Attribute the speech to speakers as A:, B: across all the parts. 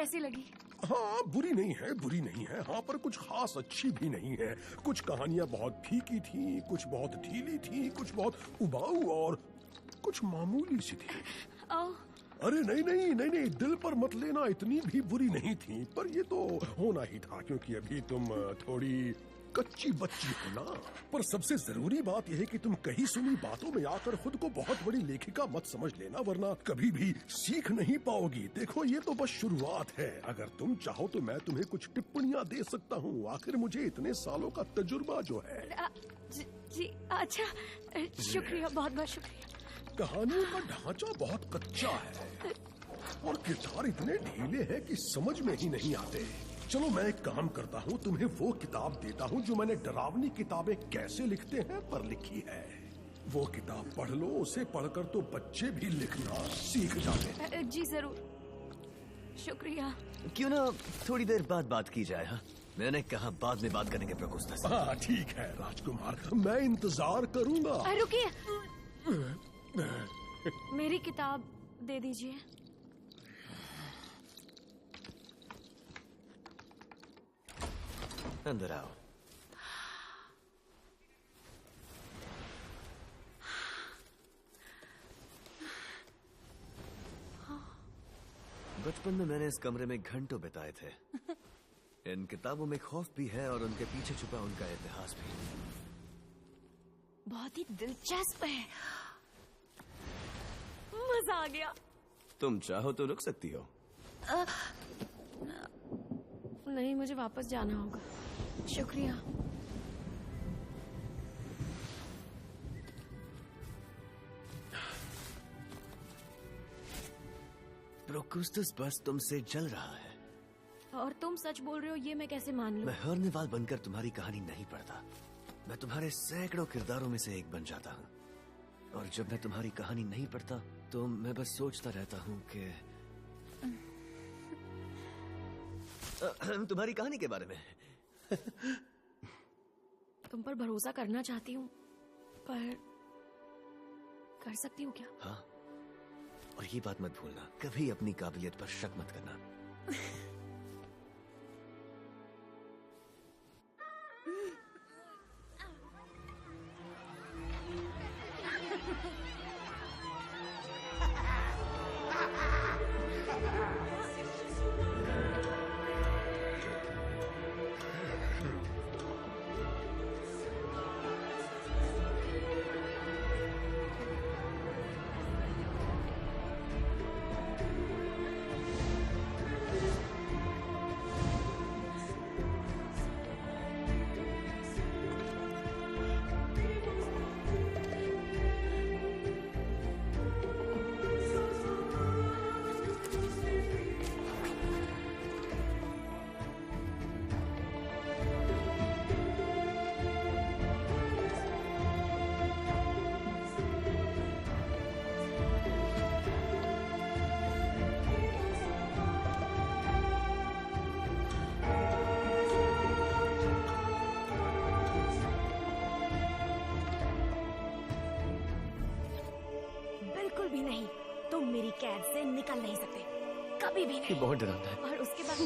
A: कैसी लगी?
B: हाँ, बुरी नहीं है, बुरी नहीं है। हाँ, पर कुछ खास अच्छी भी नहीं है। कुछ कहानियां बहुत फीकी थी, कुछ बहुत ढीली थी, कुछ बहुत उबाऊ और कुछ मामूली सी थी। अरे नहीं नहीं नहीं नहीं, दिल पर मत लेना, इतनी भी बुरी नहीं थी। पर ये तो होना ही था, क्योंकि अभी तुम थोड़ी कच्ची बच्ची हो ना। पर सबसे जरूरी बात यह है कि तुम कहीं सुनी बातों में आकर खुद को बहुत बड़ी लेखिका मत समझ लेना, वरना कभी भी सीख नहीं पाओगी। देखो, ये तो बस शुरुआत है। अगर तुम चाहो तो मैं तुम्हें कुछ टिप्पणियां दे सकता हूँ। आखिर मुझे इतने सालों का तजुर्बा जो है।
A: जी अच्छा, शुक्रिया, बहुत बहुत शुक्रिया।
B: कहानियों का ढांचा बहुत कच्चा है और किरदार इतने ढीले हैं कि समझ में ही नहीं आते। चलो, मैं एक काम करता हूँ, तुम्हें वो किताब देता हूँ जो मैंने डरावनी किताबें कैसे लिखते हैं पर लिखी है। वो किताब पढ़ लो। उसे पढ़कर तो बच्चे भी लिखना सीख जाते हैं।
A: जी जरूर, शुक्रिया।
C: क्यों ना थोड़ी देर बाद बात की जाए? हाँ, मैंने कहा बाद में बात करेंगे प्रकोष्ठा से।
B: हाँ ठीक है राजकुमार, मैं इंतजार करूंगा।
A: रुकिए, मेरी किताब दे दीजिए।
C: अंदर आओ। बचपन में मैंने इस कमरे में घंटों बिताए थे। इन किताबों में खौफ भी है और उनके पीछे छुपा उनका इतिहास भी।
A: बहुत ही दिलचस्प है, मजा आ गया।
C: तुम चाहो तो रुक सकती हो।
A: नहीं, मुझे वापस जाना होगा। शुक्रिया।
C: प्रोकुस्टस बस तुमसे जल रहा है।
A: और तुम सच बोल रहे हो, ये मैं कैसे मान लूं?
C: मैं हर्निवाल बनकर तुम्हारी कहानी नहीं पढ़ता। मैं तुम्हारे सैकड़ों किरदारों में से एक बन जाता हूँ। और जब मैं तुम्हारी कहानी नहीं पढ़ता तो मैं बस सोचता रहता हूँ कि तुम्हारी कहानी के बारे में।
A: तुम पर भरोसा करना चाहती हूँ, पर कर सकती हूँ क्या?
C: हाँ, और ये बात मत भूलना, कभी अपनी काबिलियत पर शक मत करना।
A: कैद से निकल नहीं सकते, कभी भी नहीं।
C: बहुत डरावना है।
A: और उसके बाद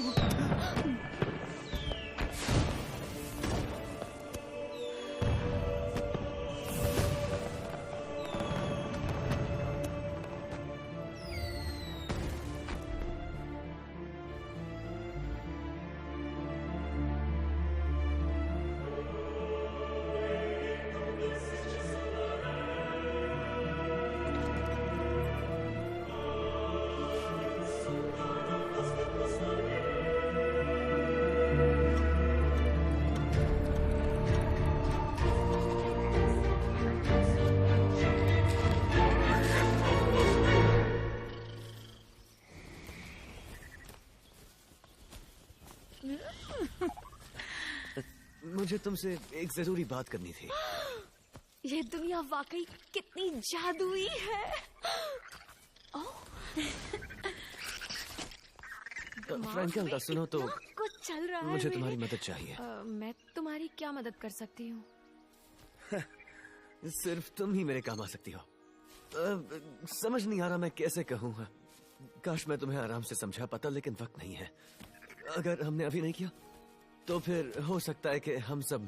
C: मुझे तुमसे एक जरूरी बात करनी थी।
A: ये दुनिया वाकई कितनी जादुई है।
C: फ्रैंकल का सुनो तो
A: कुछ चल रहा है।
C: मुझे तुम्हारी मदद चाहिए।
A: मैं तुम्हारी क्या मदद कर सकती हूँ?
C: सिर्फ तुम ही मेरे काम आ सकती हो। समझ नहीं आ रहा मैं कैसे कहूँ। काश मैं तुम्हें आराम से समझा पाता, लेकिन वक्त नहीं है। अगर हमने अभी नहीं किया तो फिर हो सकता है कि हम सब